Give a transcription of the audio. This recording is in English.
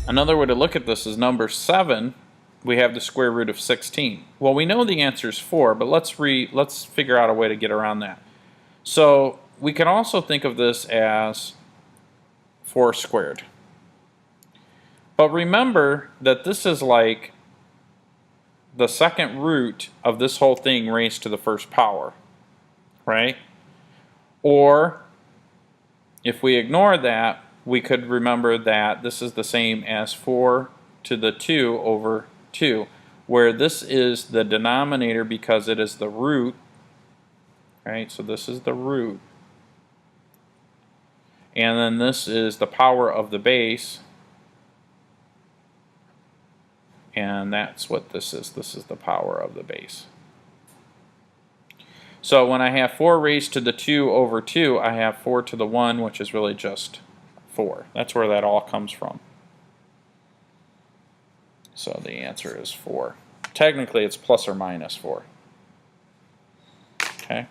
Another way to look at this is number 7, we have the square root of 16. Well, we know the answer is 4, but let's figure out a way to get around that. So we can also think of this as 4 squared. But remember that this is like the second root of this whole thing raised to the first power, right? Or if we ignore that, we could remember that this is the same as 4 to the 2 over 2, where this is the denominator because it is the root, right? So this is the root. And then this is the power of the base. And that's what this is. This is the power of the base. So when I have 4 raised to the 2 over 2, I have 4 to the 1, which is really just 4. That's where that all comes from. So the answer is 4. Technically, it's plus or minus 4. Okay.